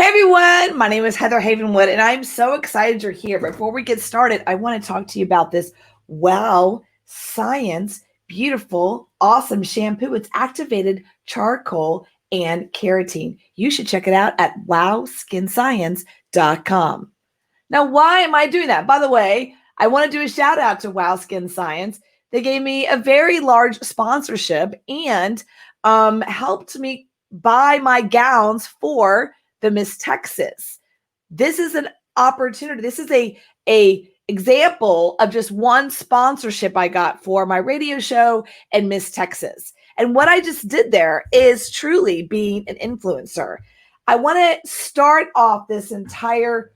Hey everyone, my name is Heather Havenwood and I'm so excited you're here. Before we get started, I want to talk to you about this Wow Science beautiful, awesome shampoo. It's activated charcoal and keratin. You should check it out at wowskinscience.com. Now, why am I doing that? By the way, I want to do a shout out to Wow Skin Science. They gave me a very large sponsorship and helped me buy my gowns for the Miss Texas. This is an opportunity. This is a example of just one sponsorship I got for my radio show and Miss Texas. And what I just did there is truly being an influencer. I want to start off this entire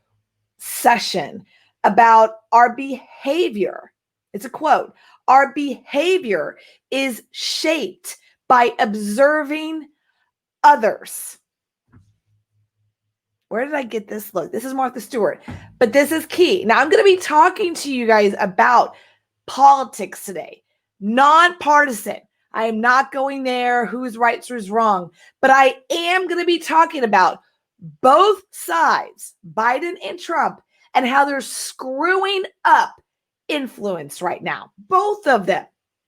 session about our behavior. It's a quote. Our behavior is shaped by observing others. Where did I get this? Look, this is Martha Stewart, but this is key. Now, I'm going to be talking to you guys about politics today, nonpartisan. I am not going there, who's right, who's wrong, but I am going to be talking about both sides, Biden and Trump, and how they're screwing up influence right now, both of them.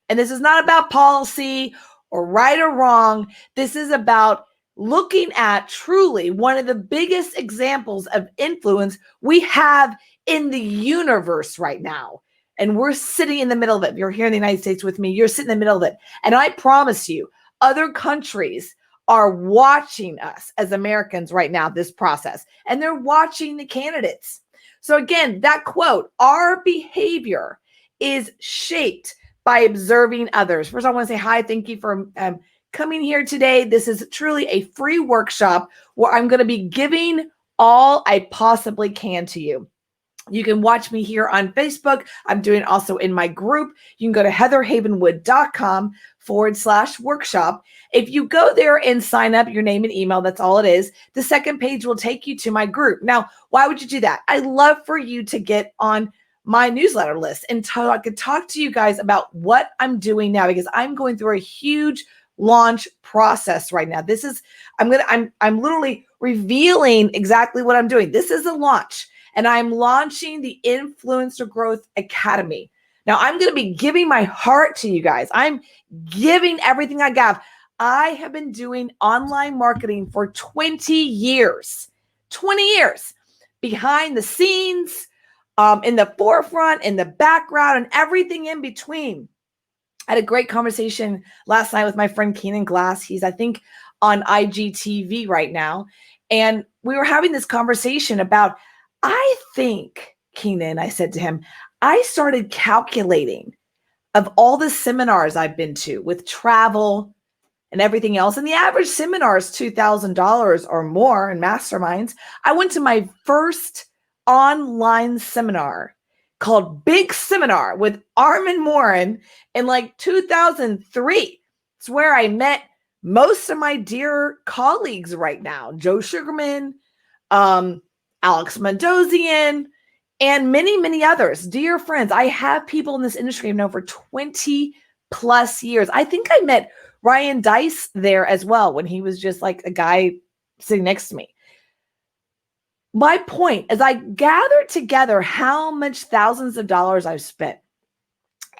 And this is not about policy or right or wrong. This is about looking at truly one of the biggest examples of influence we have in the universe right now. And we're sitting in the middle of it. If you're here in the United States with me, you're sitting in the middle of it. And I promise you, other countries are watching us as Americans right now, this process, and they're watching the candidates. So again, that quote, our behavior is shaped by observing others. First, I want to say hi. Thank you for coming here today. This is truly a free workshop where I'm going to be giving all I possibly can to you. You can watch me here on Facebook. I'm doing also in my group. You can go to heatherhavenwood.com/workshop. If you go there and sign up your name and email, that's all it is. The second page will take you to my group. Now, why would you do that? I love for you to get on my newsletter list and talk to you guys about what I'm doing now, because I'm going through a huge launch process right now. I'm literally revealing exactly what I'm doing. This is a launch. And I'm launching the Influencer Growth Academy. Now, I'm going to be giving my heart to you guys. I'm giving everything I got. I have been doing online marketing for 20 years, behind the scenes, in the forefront, in the background, and everything in between. I had a great conversation last night with my friend Keenan Glass. He's, I think, on IGTV right now. And we were having this conversation about, I think, Keenan, I said to him, I started calculating of all the seminars I've been to with travel and everything else. And the average seminar is $2,000 or more in masterminds. I went to my first online seminar called Big Seminar with Armin Morin in like 2003. It's where I met most of my dear colleagues right now, Joe Sugarman, Alex Mendosian, and many, many others, dear friends. I have people in this industry I've known for 20 plus years. I think I met Ryan Dice there as well when he was just like a guy sitting next to me. My point is I gathered together how much thousands of dollars I've spent.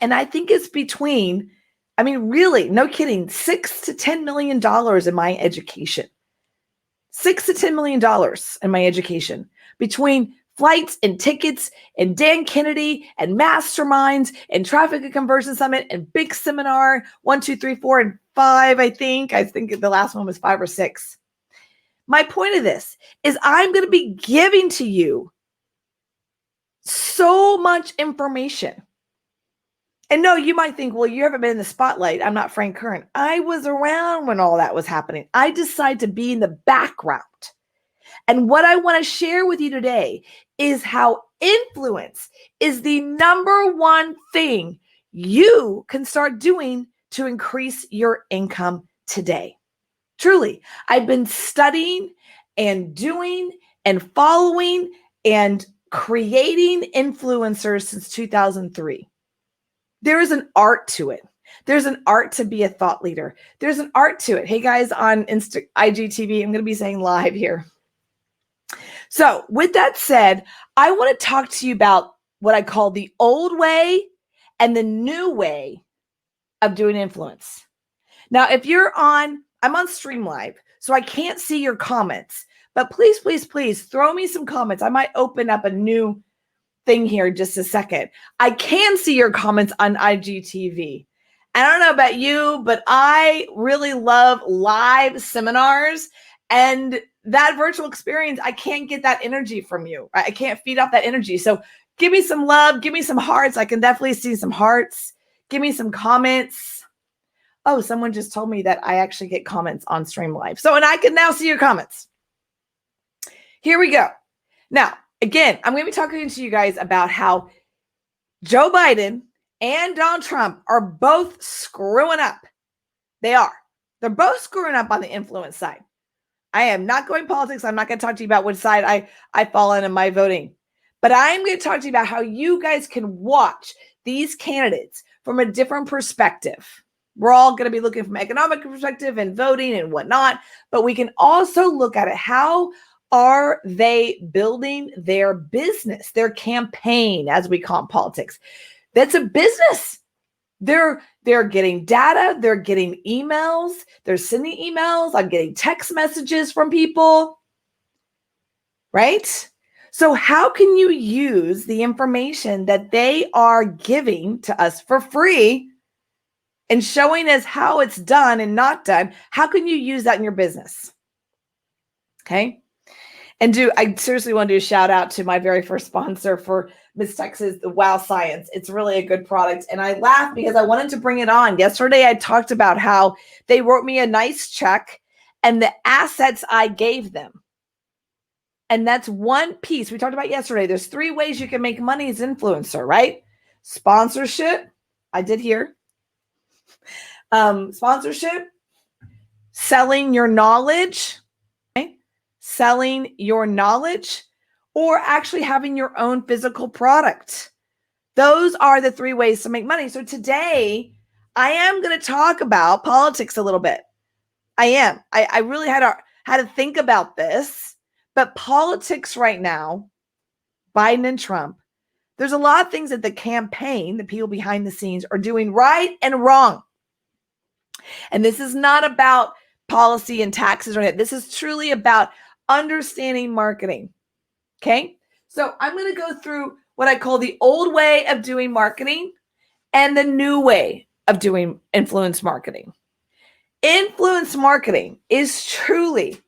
And I think it's between, I mean, really, no kidding, $6 to $10 million in my education. $6 to $10 million in my education between flights and tickets and Dan Kennedy and masterminds and Traffic and Conversion Summit and Big Seminar 1, 2, 3, 4, and 5. I think the last one was 5 or 6. My point of this is I'm going to be giving to you so much information. And no, you might think, well, you haven't been in the spotlight. I'm not Frank Curran. I was around when all that was happening. I decided to be in the background. And what I want to share with you today is how influence is the number one thing you can start doing to increase your income today. Truly, I've been studying and doing and following and creating influencers since 2003. There is an art to it. There's an art to be a thought leader. There's an art to it. Hey guys on IGTV, I'm going to be saying live here. So with that said, I want to talk to you about what I call the old way and the new way of doing influence. Now, if I'm on Stream Live, so I can't see your comments, but please, please, please throw me some comments. I might open up a new thing here in just a second. I can see your comments on IGTV. I don't know about you, but I really love live seminars, and that virtual experience, I can't get that energy from you. I can't feed off that energy. So give me some love, give me some hearts. I can definitely see some hearts. Give me some comments. Oh, someone just told me that I actually get comments on Stream Live. So, and I can now see your comments. Here we go. Now, again, I'm going to be talking to you guys about how Joe Biden and Donald Trump are both screwing up. They are. They're both screwing up on the influence side. I am not going politics. I'm not going to talk to you about which side I fall in my voting. But I'm going to talk to you about how you guys can watch these candidates from a different perspective. We're all going to be looking from an economic perspective and voting and whatnot, but we can also look at it. How are they building their business, their campaign, as we call it in politics? That's a business. They're getting data. They're getting emails. They're sending emails. I'm getting text messages from people, right? So how can you use the information that they are giving to us for free and showing us how it's done and not done? How can you use that in your business? Okay. And I seriously want to do a shout out to my very first sponsor for Miss Texas, the Wow Science. It's really a good product. And I laughed because I wanted to bring it on. Yesterday, I talked about how they wrote me a nice check and the assets I gave them. And that's one piece we talked about yesterday. There's 3 ways you can make money as influencer, right? Sponsorship. I did here. Sponsorship. Selling your knowledge. Selling your knowledge, or actually having your own physical product. Those are the 3 ways to make money. So today, I am going to talk about politics a little bit. I am. I really had to think about this. But politics right now, Biden and Trump, there's a lot of things that the campaign, the people behind the scenes, are doing right and wrong. And this is not about policy and taxes or anything. This is truly about understanding marketing. Okay. So I'm going to go through what I call the old way of doing marketing and the new way of doing influence marketing. Influence marketing is truly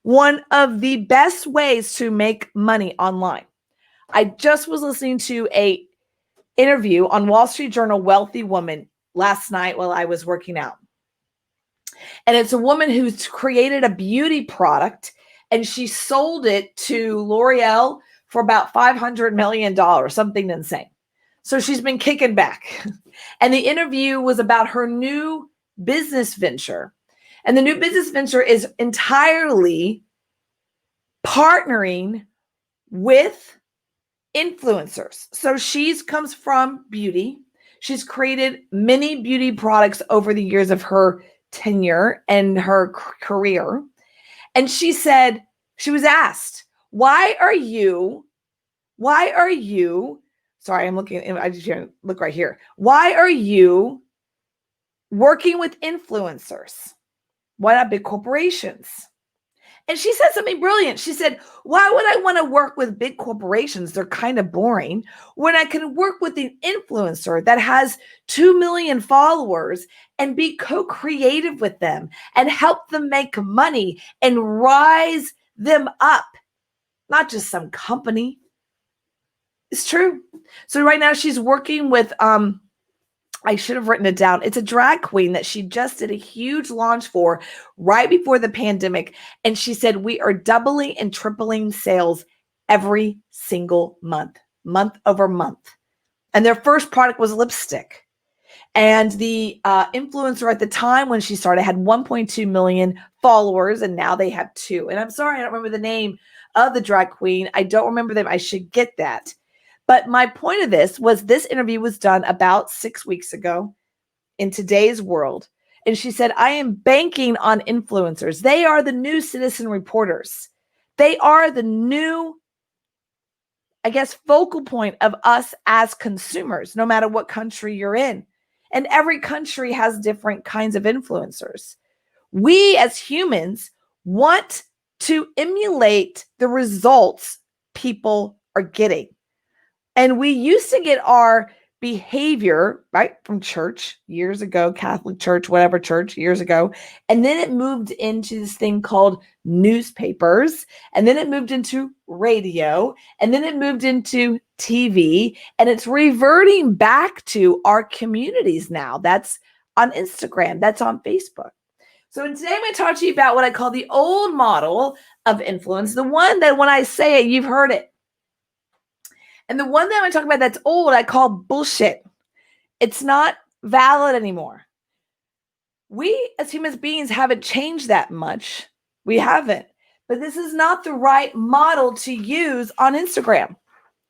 one of the best ways to make money online. I just was listening to an interview on Wall Street Journal, Wealthy Woman, last night while I was working out. And it's a woman who's created a beauty product, and she sold it to L'Oreal for about $500 million, something insane. So she's been kicking back. And the interview was about her new business venture. And the new business venture is entirely partnering with influencers. So she comes from beauty. She's created many beauty products over the years of her tenure and her career. And she said, she was asked, why are you, sorry, I'm looking, I just look right here. Why are you working with influencers? Why not big corporations? And she said something brilliant. She said, why would I want to work with big corporations? They're kind of boring, when I can work with an influencer that has 2 million followers and be co-creative with them and help them make money and rise them up, not just some company. It's true. So right now she's working with, I should have written it down. It's a drag queen that she just did a huge launch for right before the pandemic. And she said, we are doubling and tripling sales every single month over month. And their first product was lipstick. And the influencer at the time when she started had 1.2 million followers, and now they have 2. And I'm sorry, I don't remember the name of the drag queen. I don't remember them. I should get that. But my point of this was, this interview was done about 6 weeks ago in today's world. And she said, I am banking on influencers. They are the new citizen reporters. They are the new, I guess, focal point of us as consumers, no matter what country you're in. And every country has different kinds of influencers. We as humans want to emulate the results people are getting. And we used to get our behavior, right, from church years ago, Catholic church, whatever church years ago. And then it moved into this thing called newspapers. And then it moved into radio. And then it moved into TV. And it's reverting back to our communities now. That's on Instagram. That's on Facebook. So today I'm going to talk to you about what I call the old model of influence, the one that when I say it, you've heard it. And the one that I'm going to talk about that's old, I call bullshit. It's not valid anymore. We as human beings haven't changed that much. We haven't. But this is not the right model to use on Instagram.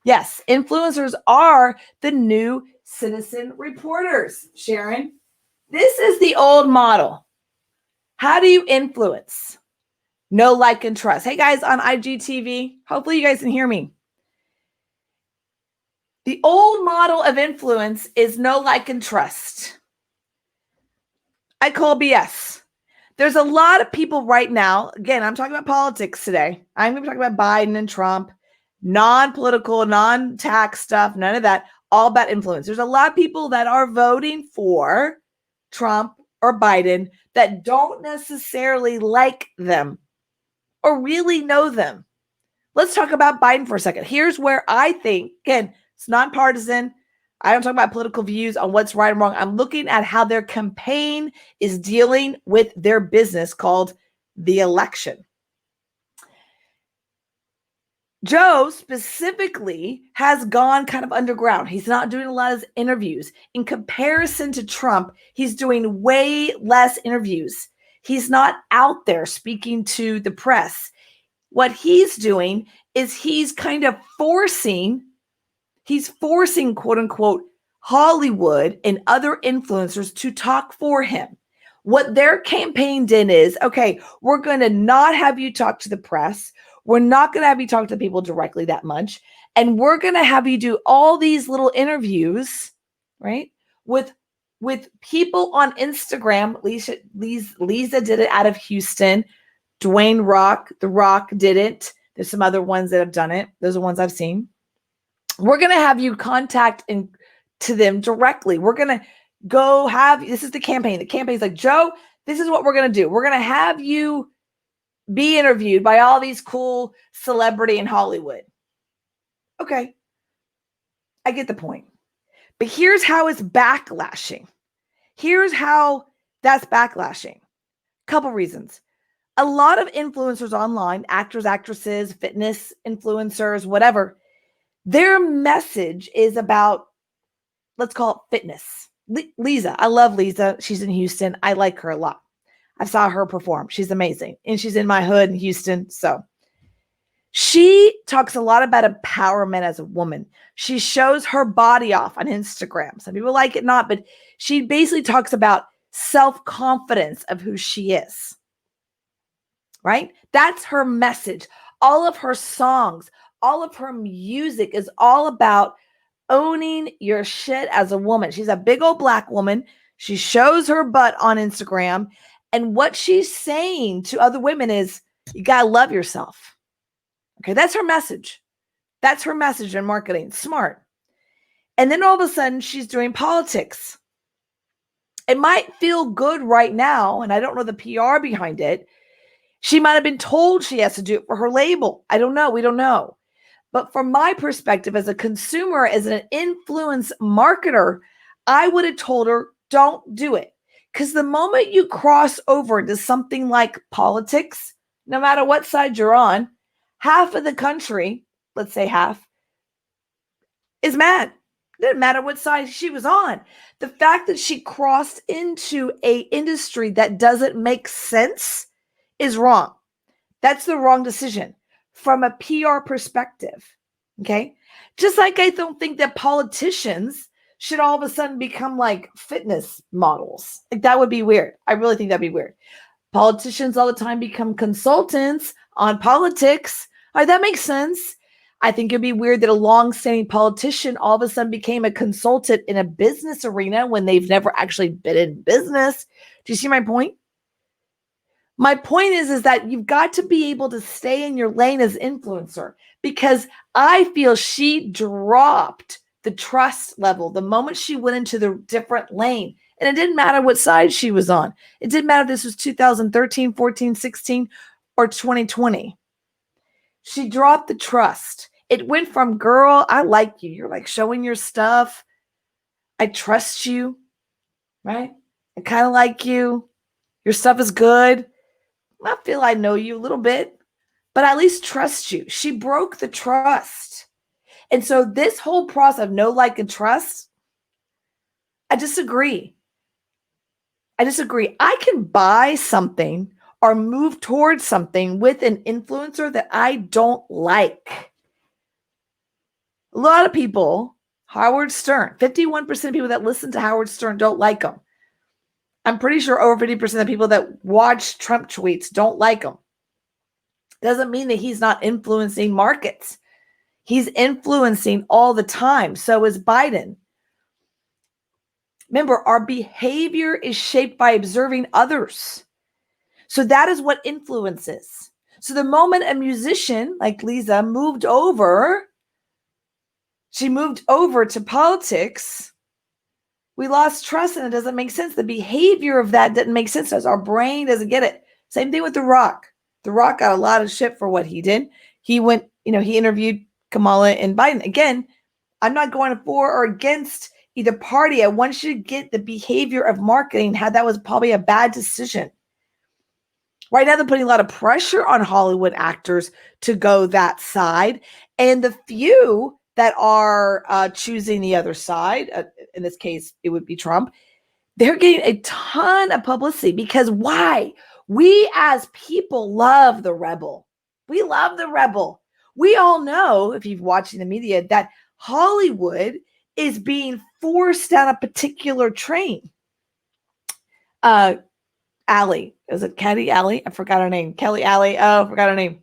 Yes, influencers are the new citizen reporters, Sharon. This is the old model. How do you influence? Know, like, and trust. Hey, guys on IGTV, hopefully you guys can hear me. The old model of influence is know, like, and trust. I call BS. There's a lot of people right now. Again, I'm talking about politics today. I'm going to be talking about Biden and Trump, non-political, non-tax stuff, none of that, all about influence. There's a lot of people that are voting for Trump or Biden that don't necessarily like them or really know them. Let's talk about Biden for a second. Here's where I think, again, it's nonpartisan. I don't talk about political views on what's right and wrong. I'm looking at how their campaign is dealing with their business called the election. Joe specifically has gone kind of underground. He's not doing a lot of interviews. In comparison to Trump, he's doing way less interviews. He's not out there speaking to the press. What he's doing is he's kind of forcing, quote unquote, Hollywood and other influencers to talk for him. What their campaign did is, okay, we're going to not have you talk to the press. We're not going to have you talk to people directly that much. And we're going to have you do all these little interviews, right? With people on Instagram. Lisa did it out of Houston. Dwayne The Rock did it. There's some other ones that have done it. Those are ones I've seen. We're going to have you contact to them directly. We're going to go this is the campaign. The campaign's like, Joe, this is what we're going to do. We're going to have you be interviewed by all these cool celebrity in Hollywood. Okay. I get the point. But here's how it's backlashing. Here's how that's backlashing. Couple reasons. A lot of influencers online, actors, actresses, fitness influencers, whatever, their message is about, let's call it fitness. Lisa, I love Lisa. She's in Houston. I like her a lot. I saw her perform. She's amazing. And she's in my hood in Houston. So she talks a lot about empowerment as a woman. She shows her body off on Instagram. Some people like it, not, but she basically talks about self-confidence of who she is. Right? That's her message. All of her songs, all of her music is all about owning your shit as a woman. She's a big old black woman. She shows her butt on Instagram. And what she's saying to other women is, you got to love yourself. Okay, that's her message. That's her message in marketing. Smart. And then all of a sudden, she's doing politics. It might feel good right now, and I don't know the PR behind it. She might have been told she has to do it for her label. I don't know. We don't know. But from my perspective as a consumer, as an influence marketer, I would have told her, don't do it. Because the moment you cross over into something like politics, no matter what side you're on, half of the country, let's say half, is mad. It didn't matter what side she was on. The fact that she crossed into an industry that doesn't make sense is wrong. That's the wrong decision from a PR perspective. Okay? Just like I don't think that politicians should all of a sudden become like fitness models. Like that would be weird. I really think that'd be weird. Politicians all the time become consultants on politics. All right, that makes sense. I think it'd be weird that a long-standing politician all of a sudden became a consultant in a business arena when they've never actually been in business. Do you see my point? My point is that you've got to be able to stay in your lane as influencer, because I feel she dropped the trust level the moment she went into the different lane. And it didn't matter what side she was on. It didn't matter if this was 2013, 14, 16, or 2020. She dropped the trust. It went from, girl, I like you. You're like showing your stuff. I trust you, right? I kind of like you. Your stuff is good. I feel I know you a little bit, but I at least trust you. She broke the trust. And so this whole process of know, like, and trust, I disagree. I can buy something or move towards something with an influencer that I don't like. A lot of people, Howard Stern, 51% of people that listen to Howard Stern don't like him. I'm pretty sure over 50% of people that watch Trump tweets don't like him. Doesn't mean that he's not influencing markets. He's influencing all the time. So is Biden. Remember, our behavior is shaped by observing others. So that is what influence is. So the moment a musician like Lisa moved over, she moved over to politics, we lost trust and it doesn't make sense. The behavior of that didn't make sense to us. Our brain doesn't get it. Same thing with The Rock. The Rock got a lot of shit for what he did. He went, he interviewed Kamala and Biden. Again, I'm not going for or against either party. I want you to get the behavior of marketing, how that was probably a bad decision. Right now, they're putting a lot of pressure on Hollywood actors to go that side. And the few that are choosing the other side, in this case, it would be Trump, they're getting a ton of publicity. Because why? We as people love the rebel. We love the rebel. We all know, if you've watched the media, that Hollywood is being forced down a particular train. Allie. Is it Kelly Allie? I forgot her name. Kelly Allie. Oh, I forgot her name.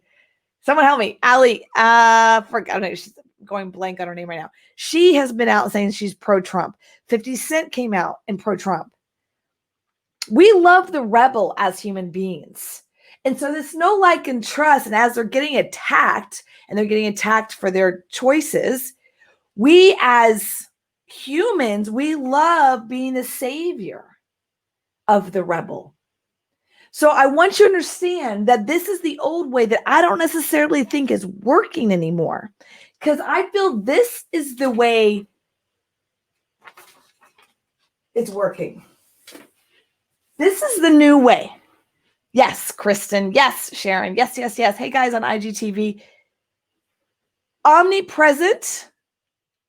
Someone help me. Allie. Forgot her name. She's going blank on her name right now. She has been out saying she's pro-Trump. 50 Cent came out and pro-Trump. We love the rebel as human beings. And so this know, like, and trust, and as they're getting attacked, and they're getting attacked for their choices, we as humans, we love being the savior of the rebel. So I want you to understand that this is the old way that I don't necessarily think is working anymore, because I feel this is the way it's working. This is the new way. Yes, Kristen. Yes, Sharon. Yes, yes, yes. Hey, guys on IGTV. Omnipresent.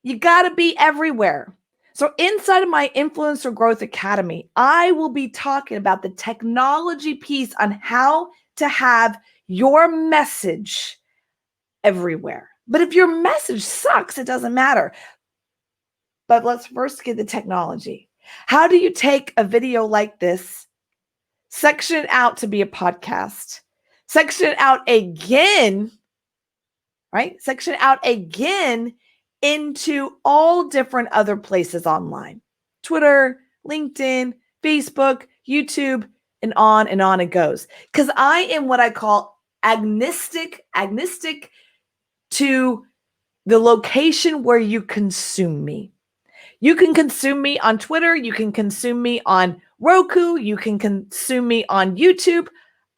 You got to be everywhere. So inside of my Influencer Growth Academy, I will be talking about the technology piece on how to have your message everywhere. But if your message sucks, it doesn't matter. But let's first get the technology. How do you take a video like this, section it out to be a podcast, section it out again, right? Section it out again into all different other places online, Twitter, LinkedIn, Facebook, YouTube, and on it goes. Because I am what I call agnostic to the location where you consume me. You can consume me on Twitter. You can consume me on Roku. You can consume me on YouTube.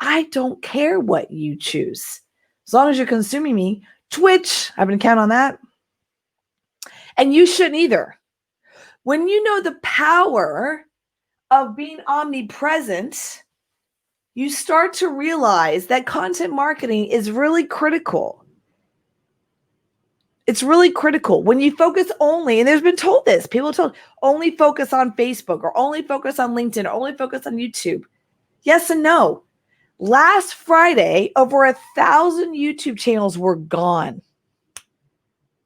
I don't care what you choose. As long as you're consuming me. Twitch, I've been counting on that. And you shouldn't either. When you know the power of being omnipresent, you start to realize that content marketing is really critical. It's really critical. When you focus only, and there's been told this, people are told only focus on Facebook or only focus on LinkedIn or only focus on YouTube. Yes and no. Last Friday, over 1,000 YouTube channels were gone.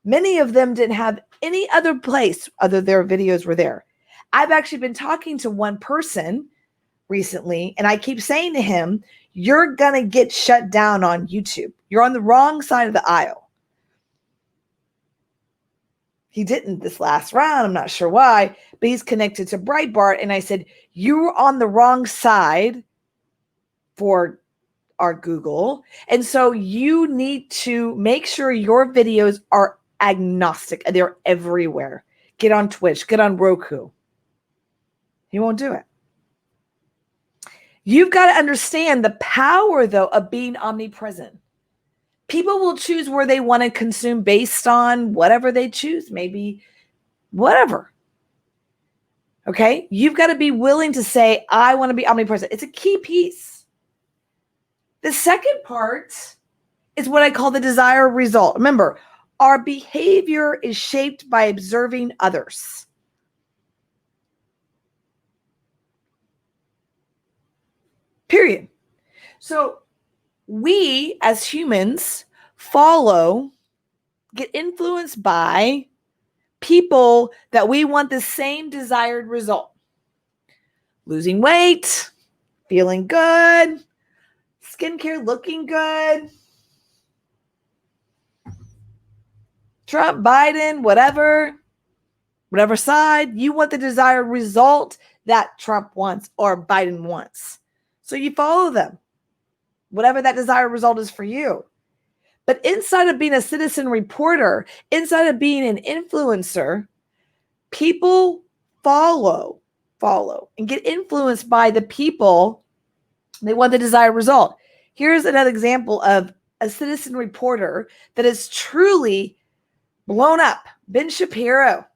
Many of them didn't have any other place other their videos were there. I've actually been talking to one person recently, and I keep saying to him, you're going to get shut down on YouTube. You're on the wrong side of the aisle. He didn't this last round. I'm not sure why, but he's connected to Breitbart. And I said, you're on the wrong side for our Google. And so you need to make sure your videos are agnostic. They're everywhere. Get on Twitch, get on Roku. He won't do it. You've got to understand the power, though, of being omnipresent. People will choose where they want to consume based on whatever they choose, maybe whatever. Okay? You've got to be willing to say, I want to be omnipresent. It's a key piece. The second part is what I call the desired result. Remember, our behavior is shaped by observing others. Period. So we as humans get influenced by people that we want the same desired result. Losing weight, feeling good, skincare looking good, Trump, Biden, whatever side, you want the desired result that Trump wants or Biden wants. So you follow them, whatever that desired result is for you. But inside of being a citizen reporter, inside of being an influencer, people follow and get influenced by the people they want the desired result. Here's another example of a citizen reporter that is truly blown up. Ben Shapiro.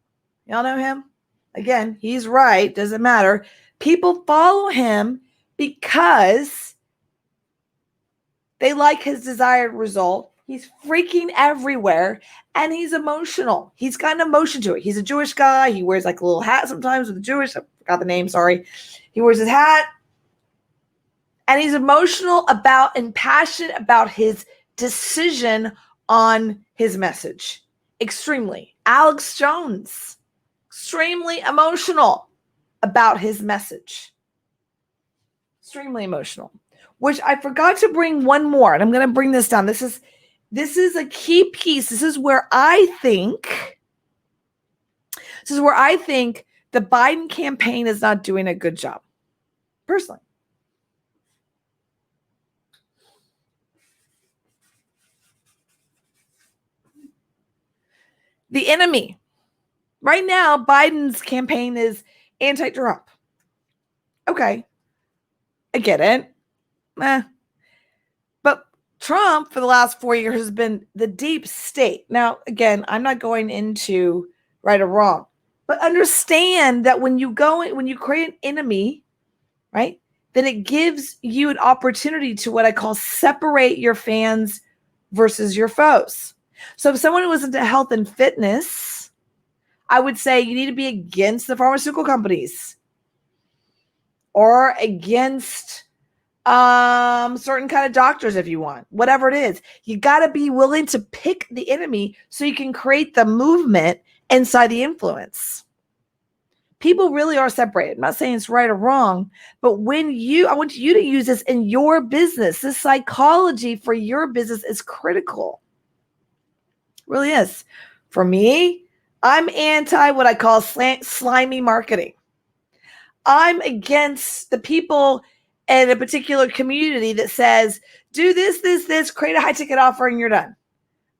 Y'all know him? Again, he's right. Doesn't matter. People follow him because they like his desired result. He's freaking everywhere and he's emotional. He's got an emotion to it. He's a Jewish guy. He wears like a little hat sometimes with a Jewish, I forgot the name, sorry. He wears his hat and he's emotional about and passionate about his decision on his message. Extremely. Alex Jones, extremely emotional about his message. Extremely emotional. Which I forgot to bring one more, and I'm going to bring this down. This is a key piece. This is where I think the Biden campaign is not doing a good job, personally. The enemy. Right now, Biden's campaign is anti-Trump. Okay. I get it. But Trump for the last 4 years has been the deep state. Now, again, I'm not going into right or wrong, but understand that when you create an enemy, right, then it gives you an opportunity to what I call separate your fans versus your foes. So if someone was into health and fitness, I would say you need to be against the pharmaceutical companies or against certain kind of doctors if you want, whatever it is. You got to be willing to pick the enemy so you can create the movement inside the influence. People really are separated. I'm not saying it's right or wrong, but I want you to use this in your business. This psychology for your business is critical. It really is. For me, I'm anti what I call slimy marketing. I'm against the people in a particular community that says, do this, create a high ticket offer and you're done.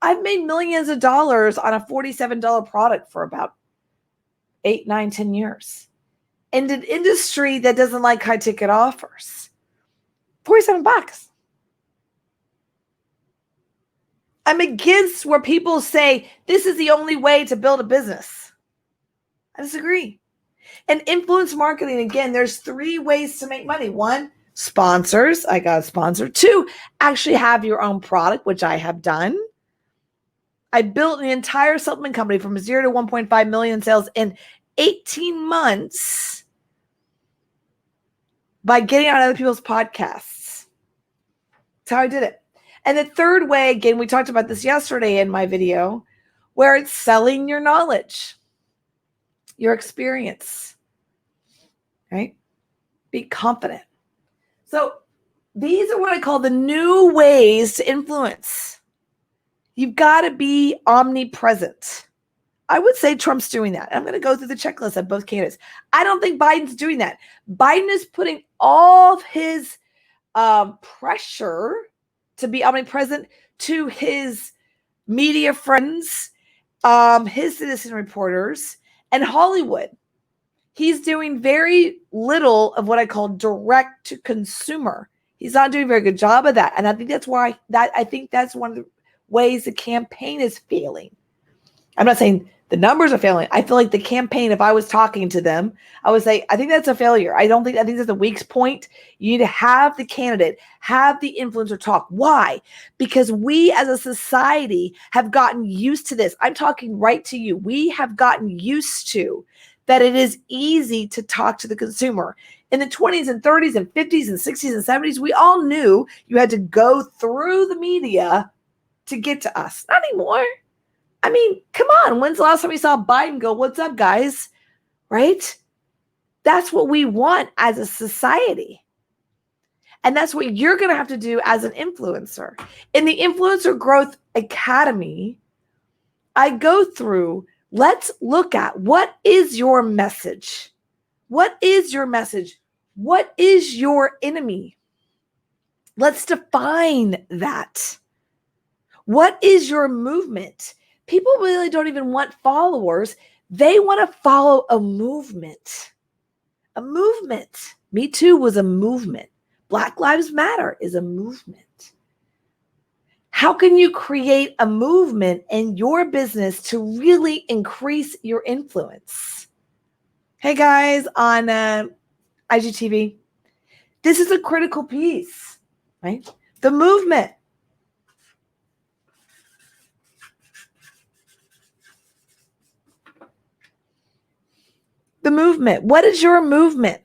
I've made millions of dollars on a $47 product for about 8, 9, 10 years. In an industry that doesn't like high ticket offers. $47. I'm against where people say this is the only way to build a business. I disagree. And influence marketing, again, there's 3 ways to make money. 1, sponsors. I got a sponsor. 2, actually have your own product, which I have done. I built an entire supplement company from 0 to 1.5 million sales in 18 months by getting on other people's podcasts. That's how I did it. And the 3rd way, again, we talked about this yesterday in my video, where it's selling your knowledge, your experience, right? Be confident. So these are what I call the new ways to influence. You've got to be omnipresent. I would say Trump's doing that. I'm going to go through the checklist of both candidates. I don't think Biden's doing that. Biden is putting all of his pressure to be omnipresent to his media friends, his citizen reporters, and Hollywood. He's doing very little of what I call direct to consumer. He's not doing a very good job of that. And I think that's why I think that's one of the ways the campaign is failing. I'm not saying the numbers are failing. I feel like the campaign, if I was talking to them, I would say, I think that's a failure. I think that's a weak point. You need to have the candidate, have the influencer talk. Why? Because we as a society have gotten used to this. I'm talking right to you. We have gotten used to that it is easy to talk to the consumer. In the 20s and 30s and 50s and 60s and 70s, we all knew you had to go through the media to get to us. Not anymore. I mean, come on. When's the last time we saw Biden go, "What's up, guys?" Right? That's what we want as a society. And that's what you're going to have to do as an influencer. In the Influencer Growth Academy, I go through, let's look at what is your message? What is your message? What is your enemy? Let's define that. What is your movement? People really don't even want followers. They want to follow a movement. A movement. Me Too was a movement. Black Lives Matter is a movement. How can you create a movement in your business to really increase your influence? Hey guys on IGTV, this is a critical piece, right? The movement. The movement. What is your movement?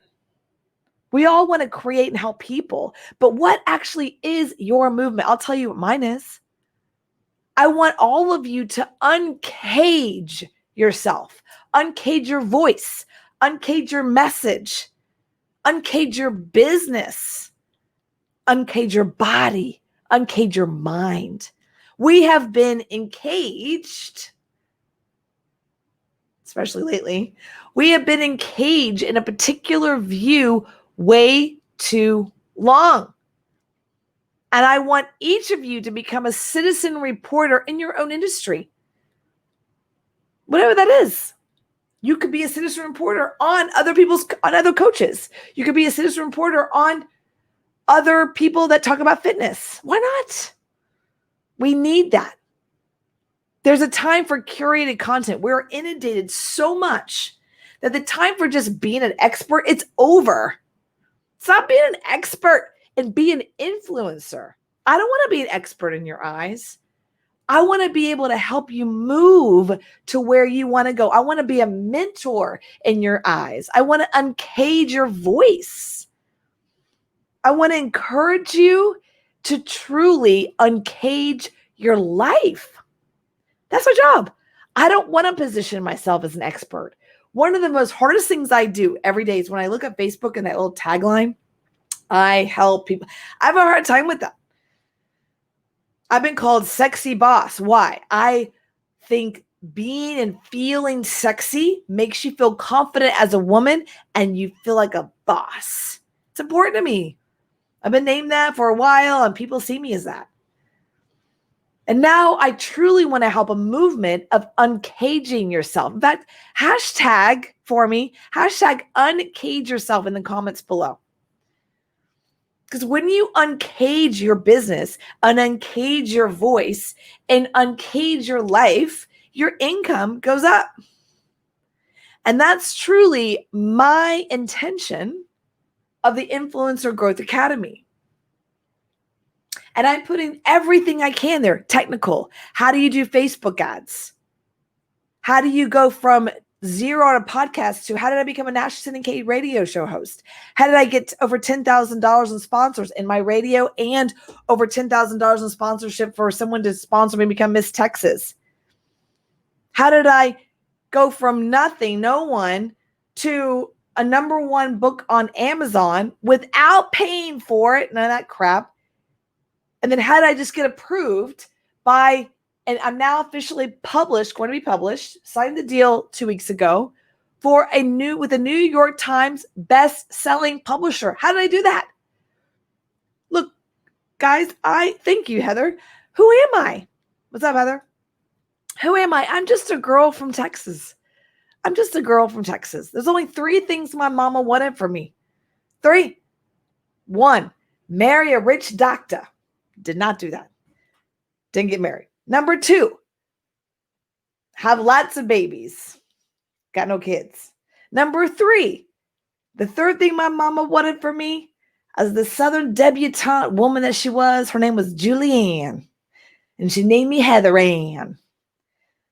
We all want to create and help people, but what actually is your movement? I'll tell you what mine is. I want all of you to uncage yourself, uncage your voice, uncage your message, uncage your business, uncage your body, uncage your mind. We have been encaged, especially lately. We have been encaged in a particular view way too long. And I want each of you to become a citizen reporter in your own industry. Whatever that is. You could be a citizen reporter on other coaches. You could be a citizen reporter on other people that talk about fitness. Why not? We need that. There's a time for curated content. We're inundated so much that the time for just being an expert, it's over. Stop being an expert and be an influencer. I don't want to be an expert in your eyes. I want to be able to help you move to where you want to go. I want to be a mentor in your eyes. I want to uncage your voice. I want to encourage you to truly uncage your life. That's my job. I don't want to position myself as an expert. One of the most hardest things I do every day is when I look at Facebook and that little tagline, I help people. I have a hard time with that. I've been called sexy boss. Why? I think being and feeling sexy makes you feel confident as a woman and you feel like a boss. It's important to me. I've been named that for a while and people see me as that. And now I truly want to help a movement of uncaging yourself. In fact, hashtag for me, hashtag uncage yourself in the comments below. Because when you uncage your business and uncage your voice and uncage your life, your income goes up. And that's truly my intention of the Influencer Growth Academy. And I'm putting everything I can there. Technical. How do you do Facebook ads? How do you go from zero on a podcast to how did I become a national syndicated radio show host? How did I get over $10,000 in sponsors in my radio and over $10,000 in sponsorship for someone to sponsor me and become Miss Texas? How did I go from nothing, no one, to a #1 book on Amazon without paying for it? None of that crap. And then how did I just get approved by, and I'm now officially published, going to be published, signed the deal 2 weeks ago with a New York Times best-selling publisher. How did I do that? Look, guys, thank you, Heather. Who am I? What's up, Heather? Who am I? I'm just a girl from Texas. I'm just a girl from Texas. There's only 3 things my mama wanted from me. 3. 1, marry a rich doctor. Did not do that. Didn't get married. Number 2, have lots of babies. Got no kids. Number 3, the 3rd thing my mama wanted for me, as the Southern debutante woman that she was, her name was Julianne, and she named me Heather Ann.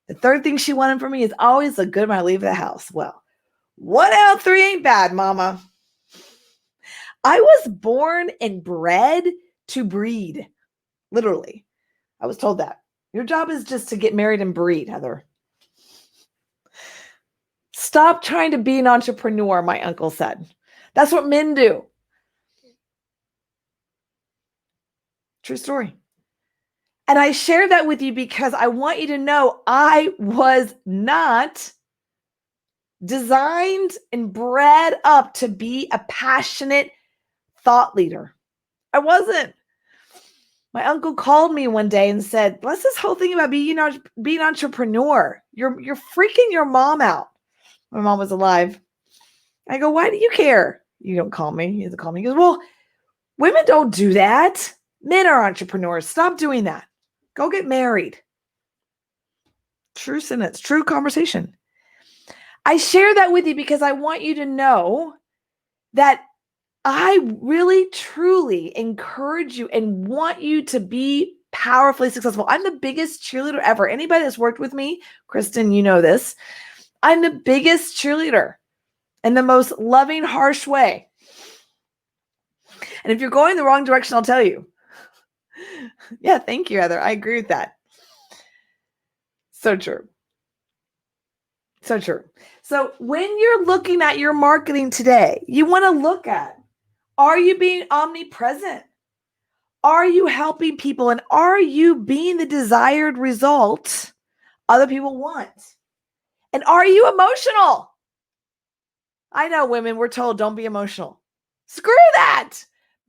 The 3rd thing she wanted for me is always look good when I leave the house. Well, 1 out of 3 ain't bad, mama. I was born and bred to breed. Literally. I was told that. Your job is just to get married and breed, Heather. Stop trying to be an entrepreneur, my uncle said. That's what men do. True story. And I share that with you because I want you to know I was not designed and bred up to be a passionate thought leader. I wasn't. My uncle called me one day and said, "What's this whole thing about being an entrepreneur? You're freaking your mom out." My mom was alive. I go, "Why do you care?" "You don't call me." He doesn't call me. He goes, "Well, women don't do that. Men are entrepreneurs. Stop doing that. Go get married." True sentence, true conversation. I share that with you because I want you to know that I really, truly encourage you and want you to be powerfully successful. I'm the biggest cheerleader ever. Anybody that's worked with me, Kristen, you know this. I'm the biggest cheerleader in the most loving, harsh way. And if you're going the wrong direction, I'll tell you. Yeah, thank you, Heather. I agree with that. So true. So true. So when you're looking at your marketing today, you want to look at, are you being omnipresent? Are you helping people? And are you being the desired result other people want? And are you emotional? I know women, we're told don't be emotional. Screw that.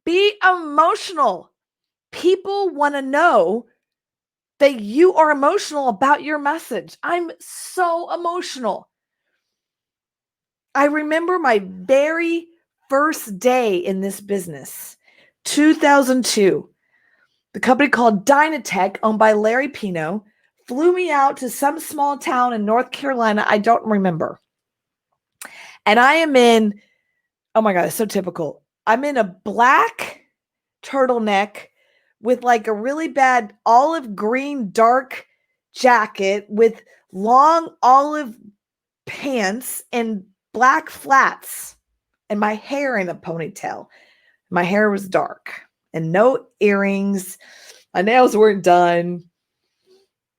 Be emotional. People want to know that you are emotional about your message. I'm so emotional. I remember my very first day in this business, 2002. The company called Dynatech, owned by Larry Pino, flew me out to some small town in North Carolina. I don't remember. And I am in, oh my God, it's so typical. I'm in a black turtleneck with like a really bad olive green dark jacket with long olive pants and black flats and my hair in a ponytail. My hair was dark and no earrings. My nails weren't done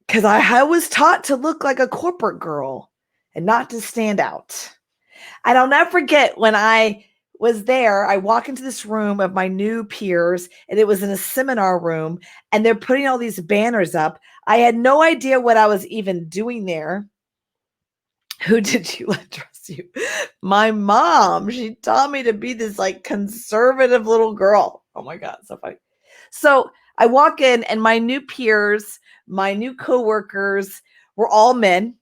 because I was taught to look like a corporate girl and not to stand out. And I'll never forget when I was there, I walk into this room of my new peers, and it was in a seminar room, and they're putting all these banners up. I had no idea what I was even doing there. Who did you let dress you? My mom. She taught me to be this like conservative little girl. Oh my God, so funny. So I walk in, and my new peers, my new coworkers were all men.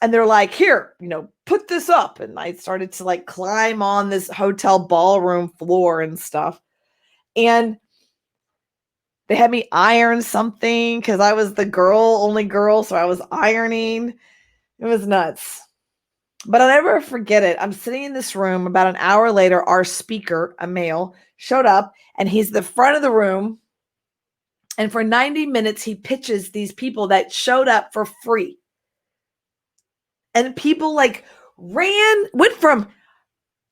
And they're like, "Here, put this up." And I started to like climb on this hotel ballroom floor and stuff. And they had me iron something because I was the only girl. So I was ironing. It was nuts. But I'll never forget it. I'm sitting in this room. About an hour later, our speaker, a male, showed up, and he's the front of the room. And for 90 minutes, he pitches these people that showed up for free. And people like went from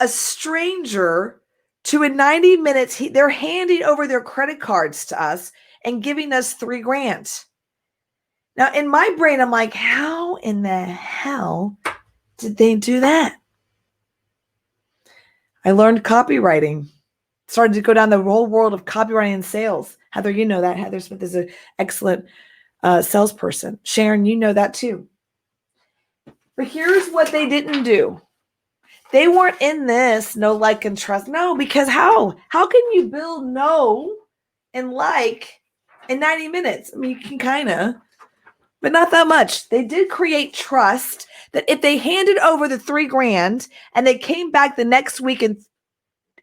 a stranger to in 90 minutes, they're handing over their credit cards to us and giving us $3,000. Now, in my brain, I'm like, how in the hell did they do that? I learned copywriting, started to go down the whole world of copywriting and sales. Heather, you know that. Heather Smith is an excellent salesperson. Sharon, you know that too. But here's what they didn't do. They weren't in this know, like, and trust. No, because how? How can you build know and like in 90 minutes? I mean, you can kind of, but not that much. They did create trust that if they handed over the $3,000 and they came back the next week and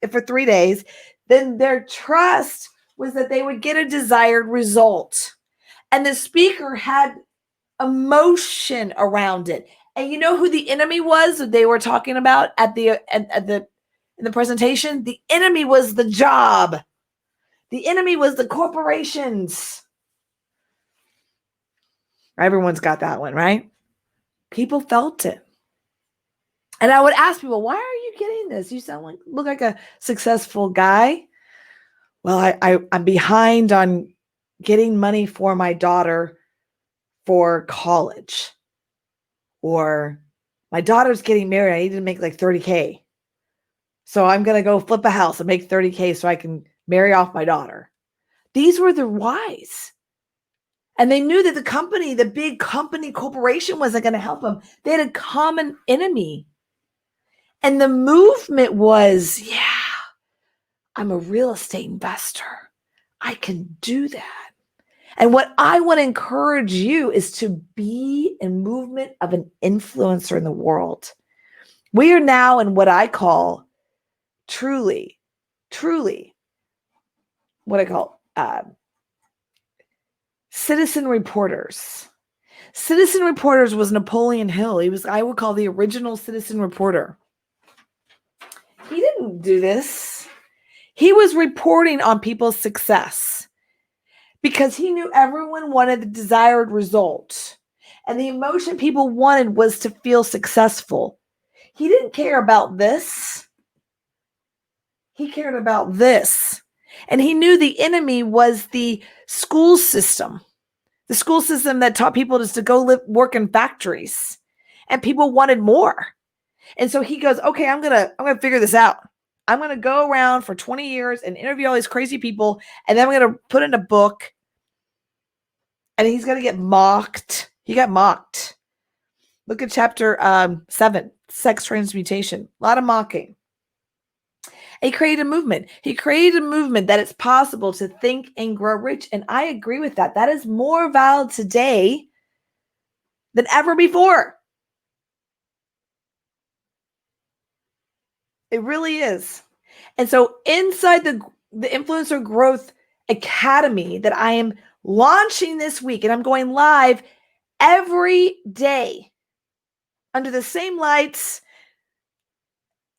for 3 days, then their trust was that they would get a desired result. And the speaker had emotion around it. And you know who the enemy was that they were talking about in the presentation? The enemy was the job. The enemy was the corporations. Everyone's got that one, right? People felt it. And I would ask people, why are you getting this? You look like a successful guy. Well, I'm behind on getting money for my daughter for college. Or my daughter's getting married. I need to make like $30,000. So I'm going to go flip a house and make $30,000 so I can marry off my daughter. These were the whys. And they knew that the big company corporation wasn't going to help them. They had a common enemy. And the movement was, yeah, I'm a real estate investor. I can do that. And what I want to encourage you is to be in movement of an influencer in the world. We are now in what I call truly, what I call citizen reporters. Citizen reporters was Napoleon Hill. He was, I would call, the original citizen reporter. He didn't do this. He was reporting on people's success, because he knew everyone wanted the desired result. And the emotion people wanted was to feel successful. He didn't care about this. He cared about this. And he knew the enemy was the school system. The school system that taught people just to go work in factories. And people wanted more. And so he goes, okay, I'm gonna figure this out. I'm going to go around for 20 years and interview all these crazy people. And then I'm going to put in a book. And he's going to get mocked. He got mocked. Look at chapter 7, sex transmutation. A lot of mocking. He created a movement. He created a movement that it's possible to think and grow rich. And I agree with that. That is more valid today than ever before. It really is. And so inside the Influencer Growth Academy that I am launching this week, and I'm going live every day under the same lights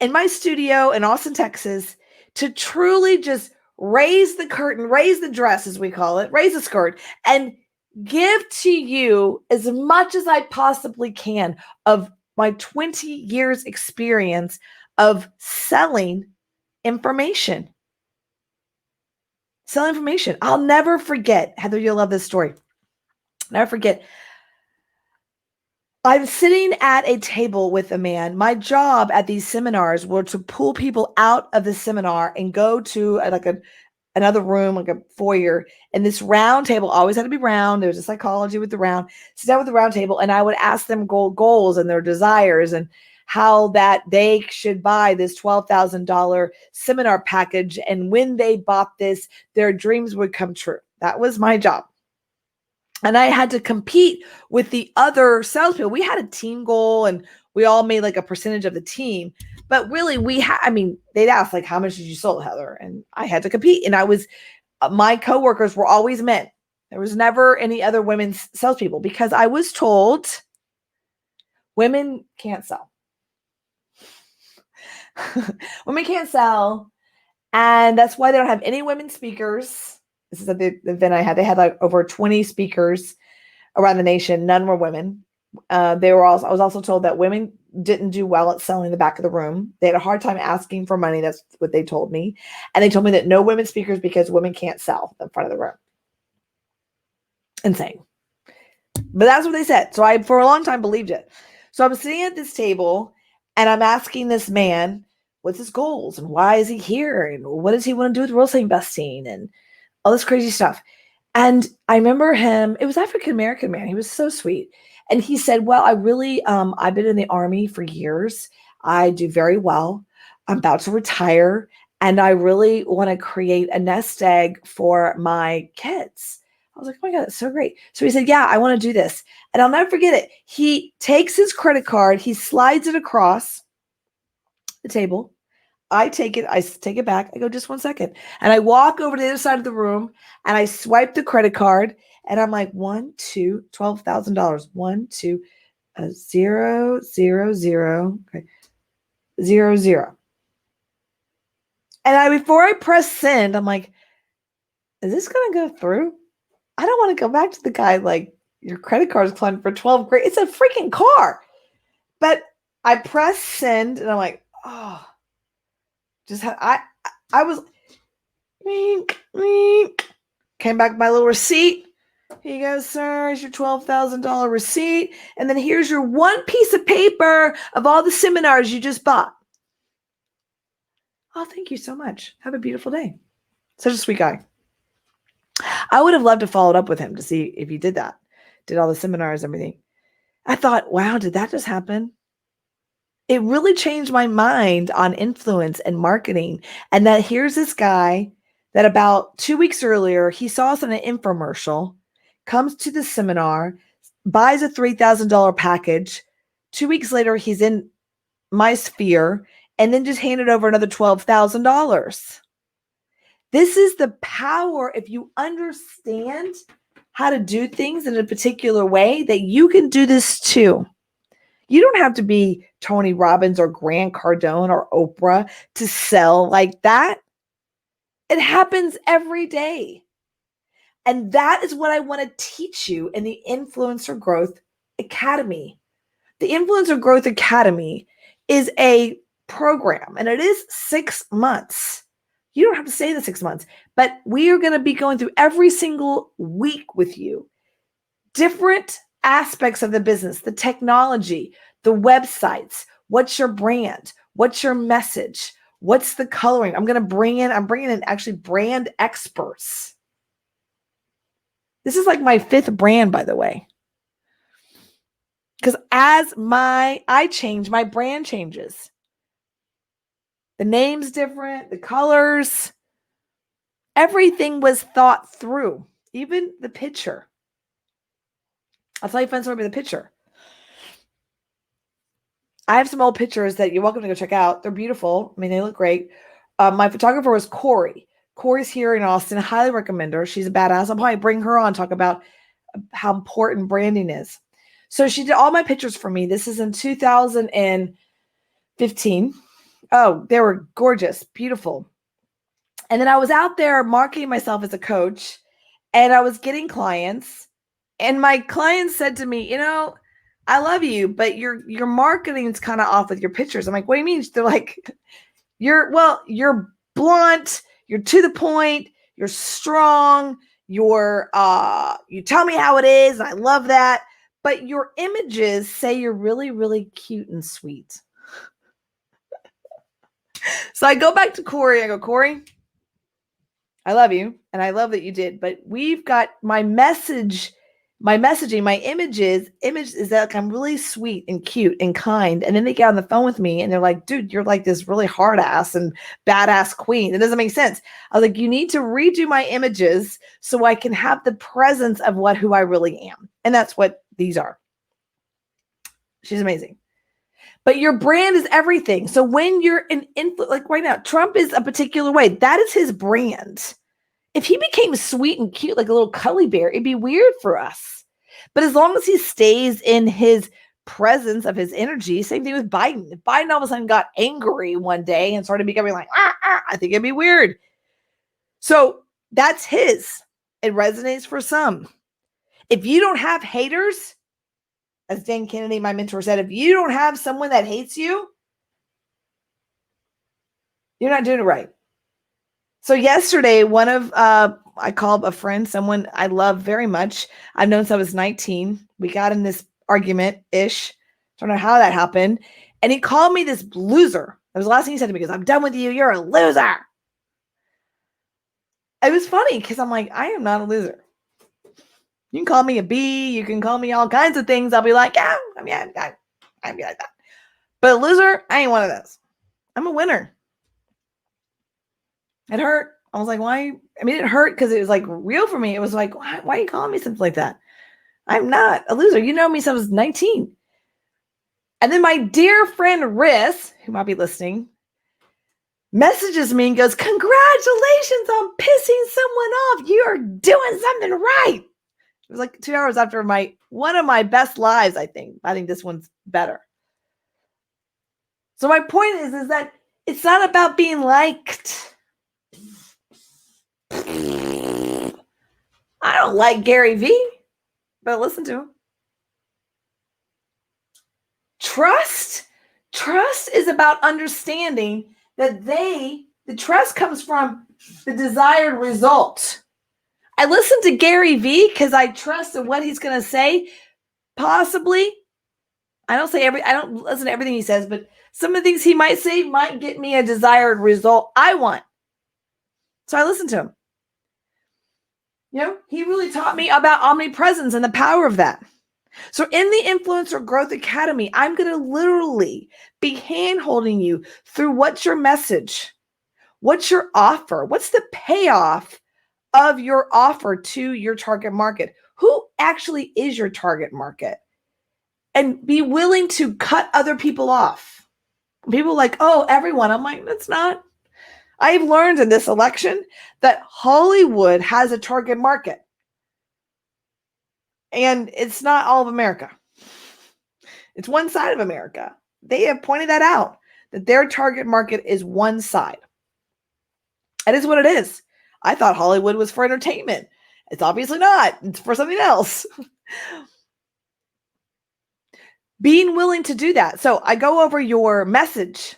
in my studio in Austin, Texas, to truly just raise the curtain, raise the dress, as we call it, raise the skirt, and give to you as much as I possibly can of my 20 years experience of selling information. Selling information. I'll never forget. Heather, you'll love this story. Never forget. I'm sitting at a table with a man. My job at these seminars were to pull people out of the seminar and go to another room, like a foyer. And this round table always had to be round. There's a psychology with the round. Sit down with the round table, and I would ask them goals and their desires and how that they should buy this $12,000 seminar package. And when they bought this, their dreams would come true. That was my job. And I had to compete with the other salespeople. We had a team goal and we all made like a percentage of the team. But really they'd ask like, how much did you sell, Heather? And I had to compete. And my coworkers were always men. There was never any other women's salespeople because I was told women can't sell. Women can't sell. And that's why they don't have any women speakers. This is at the event I had. They had like over 20 speakers around the nation. None were women. I was also told that women didn't do well at selling the back of the room. They had a hard time asking for money. That's what they told me. And they told me that no women speakers because women can't sell in front of the room. Insane. But that's what they said. So I, for a long time, believed it. So I'm sitting at this table and I'm asking this man, what's his goals and why is he here and what does he want to do with real estate investing and all this crazy stuff. And I remember him, it was African-American man. He was so sweet. And he said, well, I really, I've been in the Army for years. I do very well. I'm about to retire. And I really want to create a nest egg for my kids. I was like, oh my God, that's so great. So he said, yeah, I want to do this. And I'll never forget it. He takes his credit card, he slides it across the table. I take it back. I go, just 1 second. And I walk over to the other side of the room and I swipe the credit card and I'm like, $12,000. 1, 2, 0, 0, 0. Okay. 0, 0. And before I press send, I'm like, is this going to go through? I don't want to go back to the guy like, your credit card is claimed for 12 grand. It's a freaking car. But I press send and I'm like, oh. I was came back with my little receipt. Here you go, sir. Here's your $12,000 receipt. And then here's your one piece of paper of all the seminars you just bought. Oh, thank you so much. Have a beautiful day. Such a sweet guy. I would have loved to follow up with him to see if he did that. Did all the seminars, everything. I thought, wow, did that just happen? It really changed my mind on influence and marketing. And that here's this guy that about 2 weeks earlier, he saw us on an infomercial, comes to the seminar, buys a $3,000 package. 2 weeks later, he's in my sphere and then just handed over another $12,000. This is the power. If you understand how to do things in a particular way, that you can do this too. You don't have to be Tony Robbins or Grant Cardone or Oprah to sell like that. It happens every day. And that is what I want to teach you in the Influencer Growth Academy. The Influencer Growth Academy is a program and it is 6 months. You don't have to stay the 6 months, but we are going to be going through every single week with you. Different aspects of the business, the technology, the websites, what's your brand, what's your message, what's the coloring. I'm bringing in actually brand experts. This is like my 5th brand, by the way. Because as I change, my brand changes. The name's different, the colors, everything was thought through, even the picture. I'll tell you a fun story about the picture. I have some old pictures that you're welcome to go check out. They're beautiful. I mean, they look great. My photographer was Corey. Corey's here in Austin. I highly recommend her. She's a badass. I'll probably bring her on, talk about how important branding is. So she did all my pictures for me. This is in 2015. Oh, they were gorgeous, beautiful. And then I was out there marketing myself as a coach, and I was getting clients. And my clients said to me, I love you, but your marketing's kind of off with your pictures. I'm like, what do you mean? They're like, you're blunt, you're to the point, you're strong, you tell me how it is, and I love that. But your images say you're really, really cute and sweet. So I go back to Corey. I go, Corey, I love you, and I love that you did, but we've got my messaging, my image is that like I'm really sweet and cute and kind. And then they get on the phone with me and they're like, dude, you're like this really hard ass and badass queen. It doesn't make sense. I was like, you need to redo my images so I can have the presence of who I really am. And that's what these are. She's amazing. But your brand is everything. So when you're an influencer, like right now, Trump is a particular way. That is his brand. If he became sweet and cute like a little cuddly bear, it'd be weird for us. But as long as he stays in his presence of his energy, same thing with Biden. If Biden all of a sudden got angry one day and started becoming like, I think it'd be weird. So that's his. It resonates for some. If you don't have haters, as Dan Kennedy, my mentor, said, if you don't have someone that hates you, you're not doing it right. So yesterday, I called a friend, someone I love very much. I've known since I was 19. We got in this argument-ish. Don't know how that happened. And he called me this loser. That was the last thing he said to me, because I'm done with you. You're a loser. It was funny because I'm like, I am not a loser. You can call me a B. You can call me all kinds of things. I'll be like, yeah, I'd be like that. But a loser, I ain't one of those. I'm a winner. It hurt. I was like, why? I mean, it hurt because it was like real for me. It was like, why are you calling me something like that? I'm not a loser. You know me since I was 19. And then my dear friend Riss, who might be listening, messages me and goes, congratulations on pissing someone off. You are doing something right. It was like 2 hours after one of my best lives, I think. I think this one's better. So my point is that it's not about being liked. I don't like Gary Vee, but listen to him. Trust is about understanding that the trust comes from the desired result. I listen to Gary Vee because I trust in what he's going to say. Possibly, I don't listen to everything he says, but some of the things he might say might get me a desired result I want. So I listen to him. He really taught me about omnipresence and the power of that. So in the Influencer Growth Academy, I'm going to literally be hand-holding you through what's your message, what's your offer, what's the payoff of your offer to your target market, who actually is your target market, and be willing to cut other people off. People are like, oh, everyone. I'm like, that's not. I've learned in this election that Hollywood has a target market. And it's not all of America. It's one side of America. They have pointed that out, that their target market is one side. That is what it is. I thought Hollywood was for entertainment. It's obviously not. It's for something else. Being willing to do that. So I go over your message,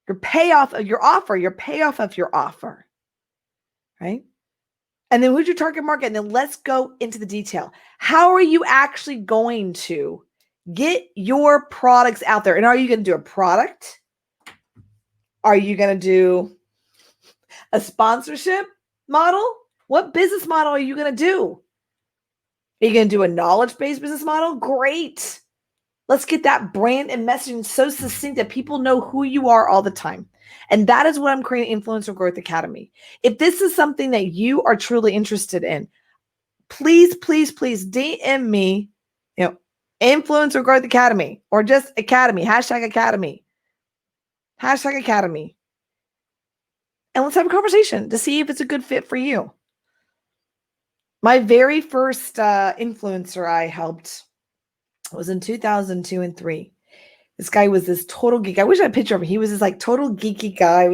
your payoff of your offer, your payoff of your offer, right? And then who's your target market? And then let's go into the detail. How are you actually going to get your products out there? And are you going to do a product? Are you going to do a sponsorship model? What business model are you going to do? Are you going to do a knowledge-based business model? Great. Let's get that brand and messaging so succinct that people know who you are all the time. And that is what I'm creating Influencer Growth Academy. If this is something that you are truly interested in, please, please, please DM me, Influencer Growth Academy, or just Academy, #Academy, #Academy. And let's have a conversation to see if it's a good fit for you. My very first influencer I helped was in 2002 and 3. This guy was this total geek. I wish I had a picture of him. He was this like total geeky guy.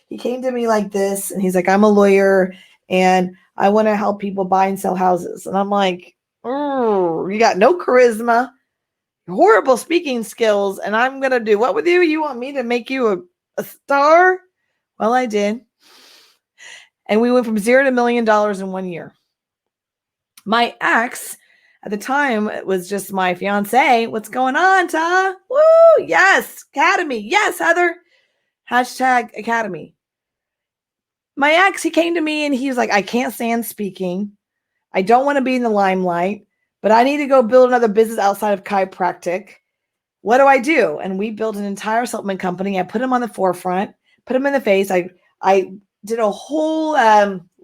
He came to me like this, and he's like, I'm a lawyer and I want to help people buy and sell houses. And I'm like, oh, you got no charisma, horrible speaking skills, and I'm going to do what with you? You want me to make you a star? Well, I did. And we went from $0 to $1 million in 1 year. My ex at the time, it was just my fiance. What's going on, Ta? Woo! Yes, Academy. Yes, Heather. #Academy. My ex, he came to me and he was like, I can't stand speaking. I don't want to be in the limelight, but I need to go build another business outside of chiropractic. What do I do? And we built an entire supplement company. I put him on the forefront, put him in the face. I did a whole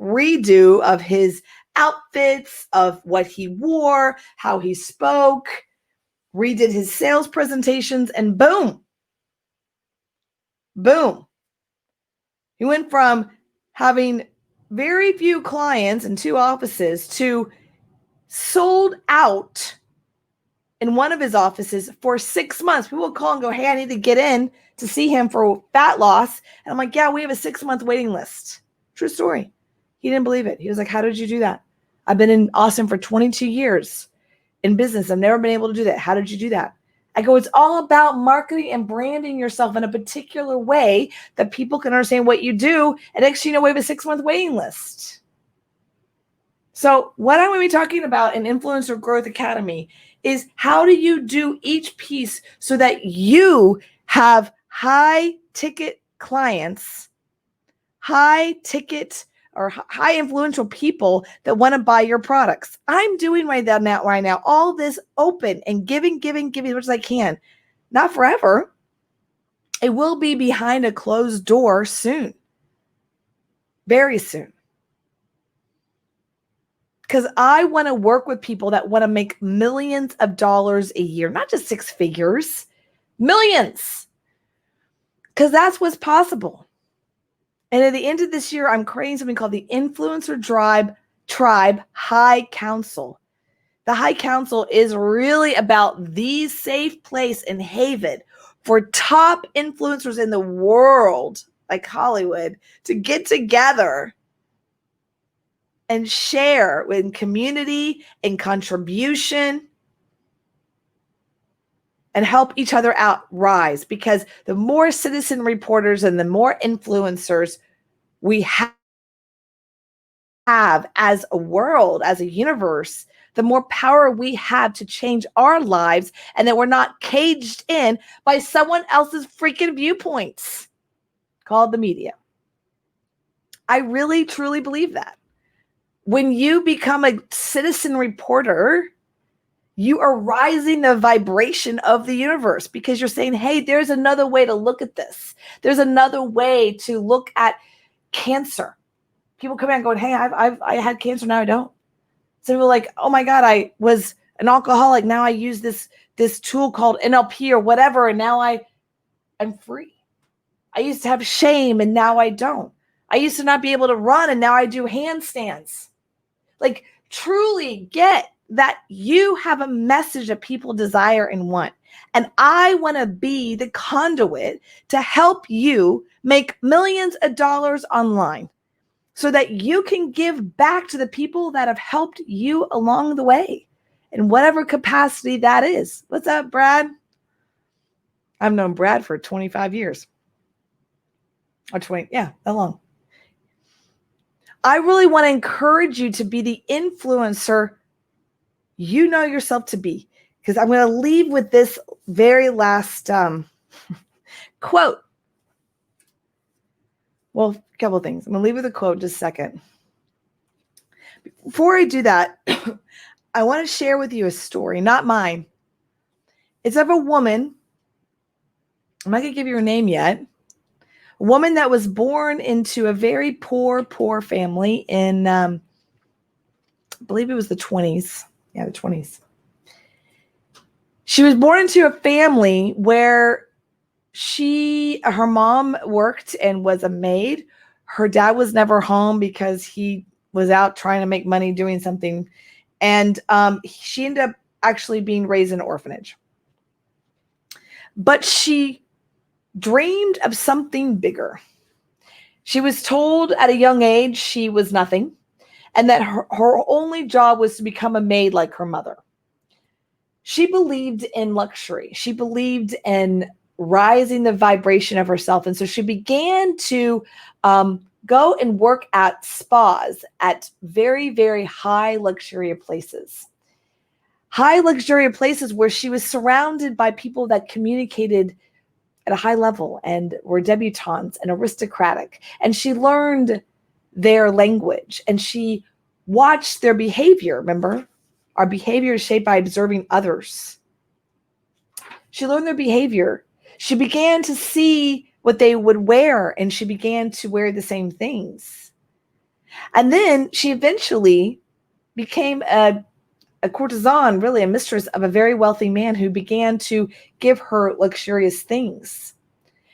redo of his outfits, of what he wore, how he spoke, redid his sales presentations, and boom. He went from having very few clients in 2 offices to sold out in one of his offices for 6 months. People would call and go, hey, I need to get in to see him for fat loss. And I'm like, yeah, we have a 6-month waiting list. True story. He didn't believe it. He was like, how did you do that? I've been in Austin for 22 years in business. I've never been able to do that. How did you do that? I go, it's all about marketing and branding yourself in a particular way that people can understand what you do. And next thing you know, we have a 6-month waiting list. So what I'm going to be talking about in Influencer Growth Academy is how do you do each piece so that you have high ticket clients, high ticket or high influential people that want to buy your products. I'm doing right now, all this open and giving as much as I can. Not forever. It will be behind a closed door soon. Very soon. Because I want to work with people that want to make millions of dollars a year, not just six figures, millions. Because that's what's possible. And at the end of this year, I'm creating something called the Influencer Tribe High Council. The High Council is really about the safe place in Haven for top influencers in the world, like Hollywood, to get together and share in community and contribution and help each other out rise. Because the more citizen reporters and the more influencers we have as a world, as a universe, the more power we have to change our lives, and that we're not caged in by someone else's freaking viewpoints called the media. I really, truly believe that. When you become a citizen reporter, you are rising the vibration of the universe because you're saying, hey, there's another way to look at this. There's another way to look at cancer. People come in going, hey, I had cancer, now I don't. So people are like, oh my God, I was an alcoholic. Now I use this tool called NLP or whatever, and now I'm free. I used to have shame and now I don't. I used to not be able to run and now I do handstands. Like, truly get that you have a message that people desire and want. And I want to be the conduit to help you make millions of dollars online so that you can give back to the people that have helped you along the way in whatever capacity that is. What's up, Brad? I've known Brad for 25 years. Or 20, yeah, that long. I really want to encourage you to be the influencer you know yourself to be, because I'm going to leave with this very last quote. Well, a couple of things. I'm going to leave with a quote just a second. Before I do that, I want to share with you a story, not mine. It's of a woman. I'm not going to give you her name yet. A woman that was born into a very poor family in, I believe it was the 20s. Yeah, the 20s. She was born into a family where her mom worked and was a maid. Her dad was never home because he was out trying to make money doing something. And she ended up actually being raised in an orphanage. But she dreamed of something bigger. She was told at a young age she was nothing, and that her only job was to become a maid like her mother. She believed in luxury. She believed in rising the vibration of herself. And so she began to go and work at spas at very, very high luxury places. High luxury places where she was surrounded by people that communicated at a high level and were debutantes and aristocratic. And she learned their language and she watched their behavior. Remember, our behavior is shaped by observing others. She learned their behavior. She began to see what they would wear, and she began to wear the same things. And then she eventually became a courtesan, really a mistress of a very wealthy man who began to give her luxurious things.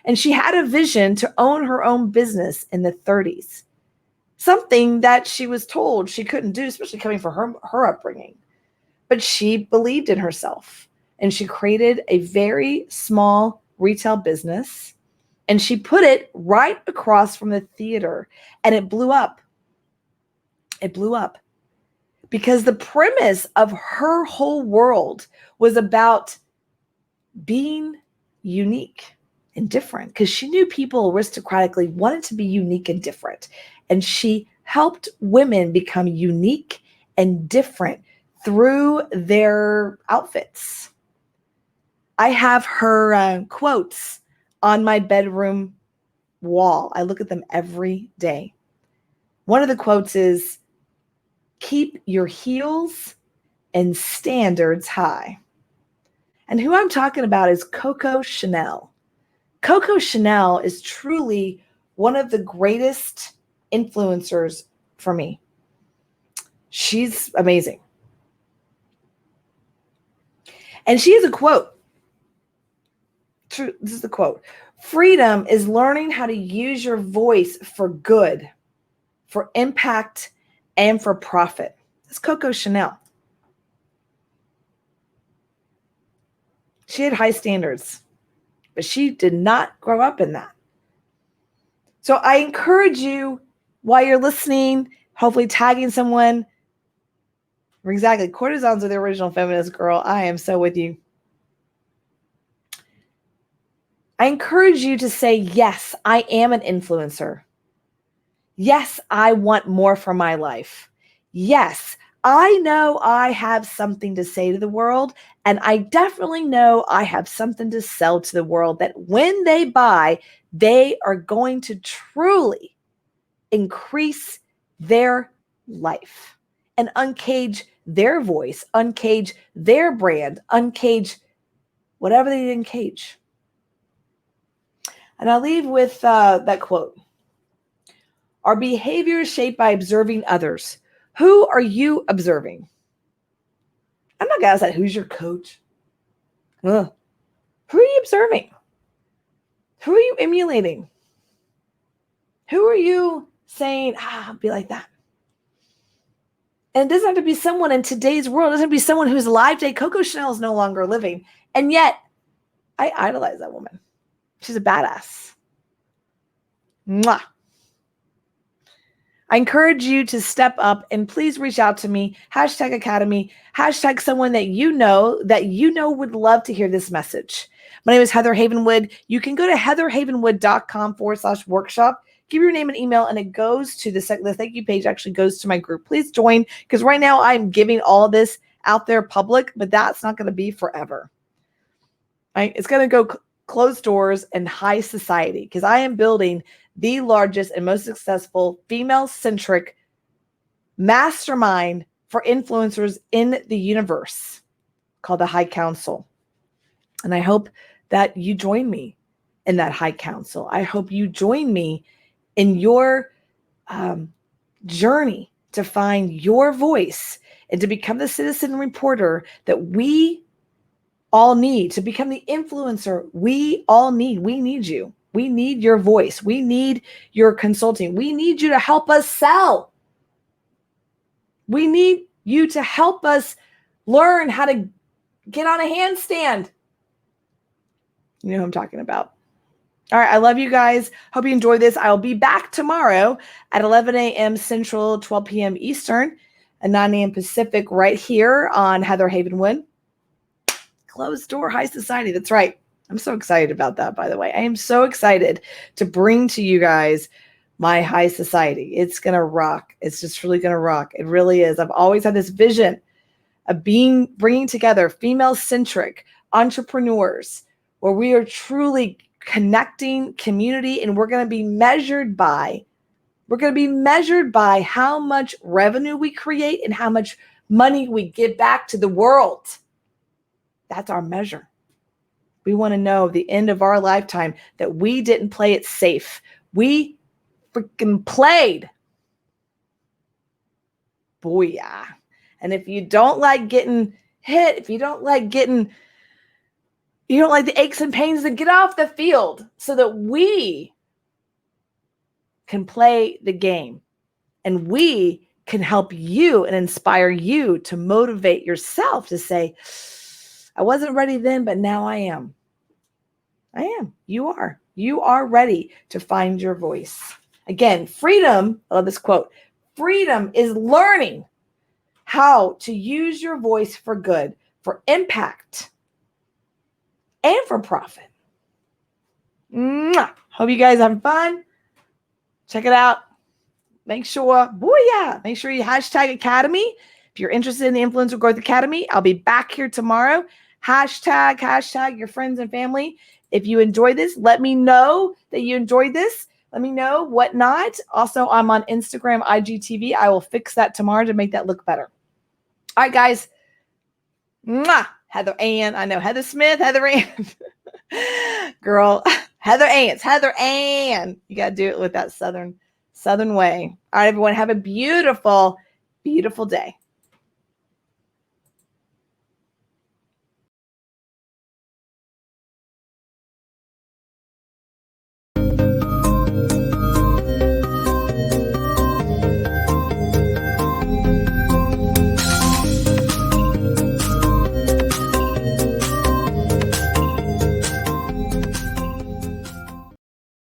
And she had a vision to own her own business in the 30s, something that she was told she couldn't do, especially coming from her upbringing. But she believed in herself, and she created a very small retail business, and she put it right across from the theater, and it blew up. It blew up because the premise of her whole world was about being unique and different, because she knew people aristocratically wanted to be unique and different. And she helped women become unique and different through their outfits. I have her quotes on my bedroom wall. I look at them every day. One of the quotes is, keep your heels and standards high. And who I'm talking about is Coco Chanel. Coco Chanel is truly one of the greatest influencers for me. She's amazing. And she has a quote. True, this is the quote. Freedom is learning how to use your voice for good, for impact, and for profit. That's Coco Chanel. She had high standards, but she did not grow up in that. So I encourage you, while you're listening, hopefully tagging someone. Exactly. Courtesans are the original feminist, girl. I am so with you. I encourage you to say, yes, I am an influencer. Yes, I want more for my life. Yes, I know I have something to say to the world, and I definitely know I have something to sell to the world that when they buy, they are going to truly increase their life and uncage their voice, uncage their brand, uncage whatever they didn't cage. And I'll leave with that quote. Our behavior is shaped by observing others. Who are you observing? I'm not going to ask that. Who's your coach? Ugh. Who are you observing? Who are you emulating? Who are you saying, be like that? And it doesn't have to be someone in today's world. It doesn't have to be someone who's alive today. Coco Chanel is no longer living. And yet, I idolize that woman. She's a badass. Mwah. I encourage you to step up and please reach out to me. #Academy. #someone that you know would love to hear this message. My name is Heather Havenwood. You can go to heatherhavenwood.com/workshop. Give your name and email, and it goes to the thank you page. Actually goes to my group. Please join, because right now I'm giving all this out there public, but that's not going to be forever. Right? It's going to go closed doors and high society, because I am building the largest and most successful female-centric mastermind for influencers in the universe called the High Council. And I hope that you join me in that High Council. I hope you join me in your journey to find your voice and to become the citizen reporter that we all need, to become the influencer we all need. We need you. We need your voice. We need your consulting. We need you to help us sell. We need you to help us learn how to get on a handstand. You know who I'm talking about. All right. I love you guys. Hope you enjoy this. I'll be back tomorrow at 11 a.m. Central, 12 p.m. Eastern, and 9 a.m. Pacific, right here on Heather Havenwood. Closed door high society. That's right. I'm so excited about that, by the way. I am so excited to bring to you guys my high society. It's going to rock. It's just really going to rock. It really is. I've always had this vision of bringing together female-centric entrepreneurs where we are truly connecting community, and we're going to be measured by how much revenue we create and how much money we give back to the world. That's our measure. We want to know at the end of our lifetime that we didn't play it safe. We freaking played. Booyah. And if you don't like getting hit, if you don't like the aches and pains, then get off the field so that we can play the game and we can help you and inspire you to motivate yourself to say, I wasn't ready then, but now I am. I am. You are. You are ready to find your voice. Again, freedom, I love this quote, freedom is learning how to use your voice for good, for impact, and for profit. Mwah. Hope you guys have fun. Check it out. Make sure you #Academy. If you're interested in the Influencer Growth Academy, I'll be back here tomorrow. #, your friends and family. If you enjoy this, let me know that you enjoyed this. Let me know what not. Also, I'm on Instagram, IGTV. I will fix that tomorrow to make that look better. All right, guys. Mwah. Heather Ann. I know Heather Smith, Heather Ann. Girl, Heather Ann. It's Heather Ann. You got to do it with that Southern way. All right, everyone. Have a beautiful, beautiful day.